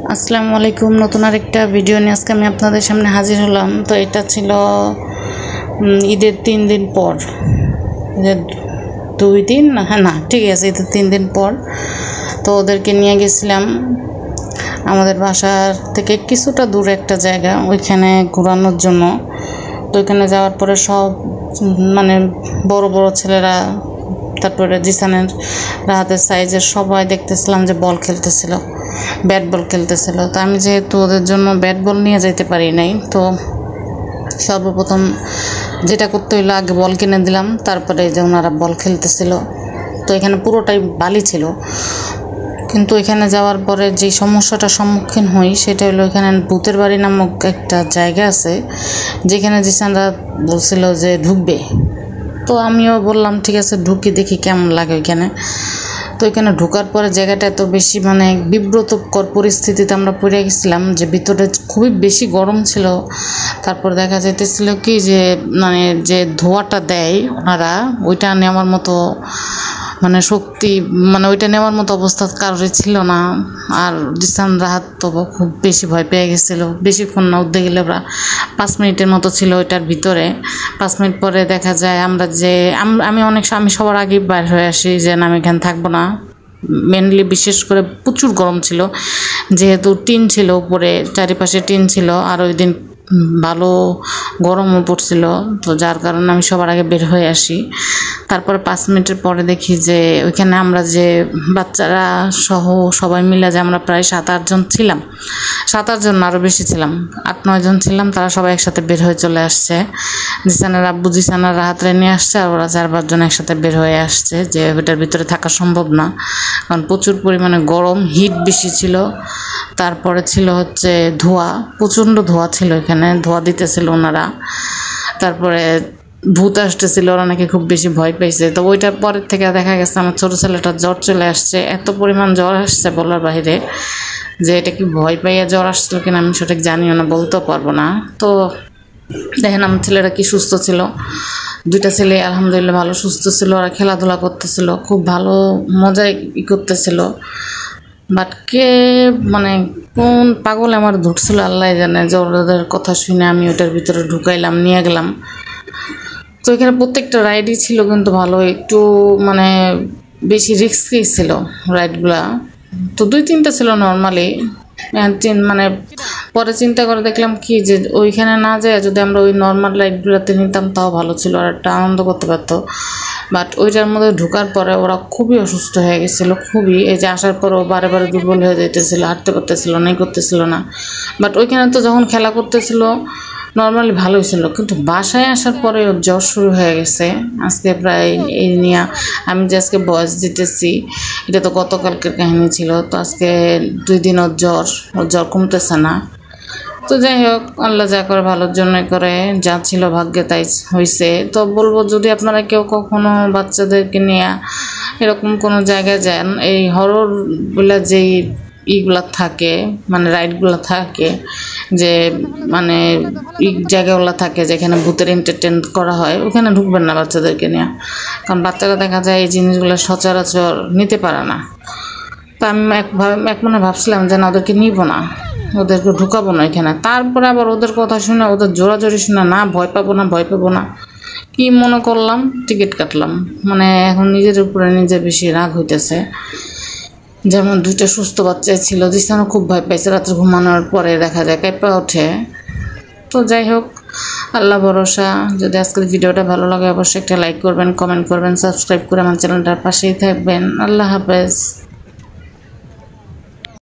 আসসালামু আলাইকুম। নতুন আরেকটা ভিডিও নিয়ে আজকে আমি আপনাদের সামনে হাজির হলাম। তো এটা ছিল ঈদের 3 দিন পর, ঈদের 2 দিন না ঠিক আছে, ঈদের 3 দিন পর। তো ওদেরকে নিয়ে গেছিলাম আমাদের বাসার থেকে কিছুটা দূরে একটা জায়গা, ওইখানে ঘোরানোর জন্য। তো ওইখানে যাওয়ার পরে সব মানে বড় বড় ছেলেরা, তারপরে জিসানের রাহাতের সাইজের সবাই দেখতেছিলাম যে বল খেলতেছিল, ব্যাট বল খেলতেছিল। তো আমি যেহেতু ওদের জন্য ব্যাট বল নিয়ে যেতে পারি নাই, তো সর্বপ্রথম যেটা করতে হইলো আগে বল কিনে দিলাম, তারপরে যে ওনারা বল খেলতেছিল। তো এখানে পুরোটাই বালি ছিল, কিন্তু এখানে যাওয়ার পরে যে সমস্যাটার সম্মুখীন হই সেটা হলো এখানে ভূতের বাড়ি নামক একটা জায়গা আছে, যেখানে জিসানরা বলছিল যে ঢুকবে। তো আমিও বললাম ঠিক আছে ঢুকি, দেখি কেমন লাগে ওইখানে। তো এখানে ঢোকার পরে জায়গাটা এত বেশি বিব্রতকর পরিস্থিতিতে আমরা পড়ে গেছিলাম যে ভিতরে খুবই বেশি গরম ছিল। তারপর দেখা যাইতেছিল কি যে যে ধোঁয়াটা দেয় ওনারা, ওইটা নেওয়ার মতো শক্তি, ওইটা নেওয়ার মতো অবস্থা কারোরই ছিল না। আর জিসান রাহাত তো খুব বেশি ভয় পেয়ে গেছিলো। বেশিক্ষণ না, উঠতে গেলে ওরা 5 মিনিটের মতো ছিল ওইটার ভিতরে। 5 মিনিট পরে দেখা যায় আমি সবার আগেই বাইর হয়ে আসি যে আমি এখানে থাকবো না। মেনলি বিশেষ করে প্রচুর গরম ছিল, যেহেতু টিন ছিল উপরে, চারিপাশে টিন ছিল, আর ওই দিন ভালো গরমও পড়ছিল। তো যার কারণে আমি সবার আগে বের হয়ে আসি। তারপরে 5 মিনিটের পরে দেখি যে ওইখানে আমরা যে বাচ্চারা সহ সবাই মিলে যে আমরা প্রায় 7-8 জন ছিলাম, 7-8 জন আরও বেশি ছিলাম, 8-9 জন ছিলাম। তারা সবাই একসাথে বের হয়ে চলে আসছে। জিসানের আব্বু জিসানের রাহাতরে নিয়ে আসছে, আর ওরা 4-5 জন একসাথে বের হয়ে আসছে যে ওইটার ভিতরে থাকা সম্ভব না, কারণ প্রচুর পরিমাণে গরম, হিট বেশি ছিল। তারপরে ছিল হচ্ছে ধোঁয়া, প্রচণ্ড ধোঁয়া ছিল, এখানে ধোঁয়া দিতেছিল ওনারা। তারপরে ভূত আসতেছিল, ওরা নাকি খুব বেশি ভয় পাইছে। তো ওইটার পরের থেকে দেখা গেছে আমার ছোটো ছেলেটার জ্বর চলে আসছে, এত পরিমাণ জ্বর আসছে বলার বাইরে। যে এটা কি ভয় পাইয়া জ্বর আসছিল কিনা আমি সঠিক জানিও না, বলতেও পারবো না। তো দেখেন আমার ছেলেরা কি সুস্থ ছিল, 2টা ছেলে আলহামদুলিল্লাহ ভালো সুস্থ ছিল। ওরা খেলাধুলা করতেছিল, খুব ভালো মজাই করতেছিল। বাট কোন পাগল আমার ধরছিল আল্লাহ জানে, যে ওদের কথা শুনে আমি ওটার ভিতরে ঢুকাইলাম, নিয়ে গেলাম। তো এখানে প্রত্যেকটা রাইডই ছিল কিন্তু ভালো, একটু বেশি রিস্কি ছিল রাইডগুলা। তো 2-3টা ছিল নর্মালি। পরে চিন্তা করে দেখলাম কি যে ওইখানে না যায় যদি আমরা ওই নর্মাল রাইডগুলোতে নিতাম তাও ভালো ছিল, আর একটা আনন্দ করতে পারতো। বাট ওইটার মধ্যে ঢোকার পরে ওরা খুবই অসুস্থ হয়ে গেছিলো, খুবই। এই যে আসার পরেও বারে বারে দুর্বল হয়ে যেতেছিলো, হাঁটতে পারতেছিল না, করতেছিল না। বাট ওইখানে তো যখন খেলা করতেছিল নর্মালি ভালোই ছিল, কিন্তু বাসায় আসার পরে ওর জ্বর শুরু হয়ে গেছে। আজকে প্রায় এই নিয়ে আমি যে আজকে ভয়েস দিতেছি, এটা তো গতকালকের কাহিনী ছিল। তো আজকে 2 দিন ওর জ্বর কমতেছে না। তো যাই হোক, আল্লাহ যা করে ভালোর জন্যই করে, যা ছিল ভাগ্যে তাই হয়েছে। তো বলবো যদি আপনারা কেউ কখনো বাচ্চাদেরকে নিয়ে এরকম কোনো জায়গায় যান, এই হরর বলে যেই ইগুলা থাকে, রাইডগুলো থাকে, যে জায়গাগুলো থাকে যেখানে ভূতের এন্টারটেন করা হয়, ওখানে ঢুকবেন না বাচ্চাদেরকে নিয়ে, কারণ বাচ্চারা দেখা যায় এই জিনিসগুলো সচরাচর নিতে পারে না। তো আমি এক মনে ভাবছিলাম যে না, ওদেরকে নিব না, ওদেরকে ঢুকাবো না এখানে। তারপরে আবার ওদের কথা শুনে, ওদের জোরাজোরি শুনে, না ভয় পাবো না কি মনে করলাম, টিকিট কাটলাম। এখন নিজের উপরে নিজে বেশি রাগ হইতেছে। যেমন 2টা সুস্থ বাচ্চাই ছিল, জিসানও খুব ভয় পাইছে, রাত্রে ঘুমানোর পরে দেখা যায় কাঁপা ওঠে। তো যাই হোক, আল্লাহ ভরসা। যদি আজকের ভিডিওটা ভালো লাগে অবশ্যই একটা লাইক করবেন, কমেন্ট করবেন, সাবস্ক্রাইব করে আমার চ্যানেলটার পাশেই থাকবেন। আল্লাহ হাফেজ।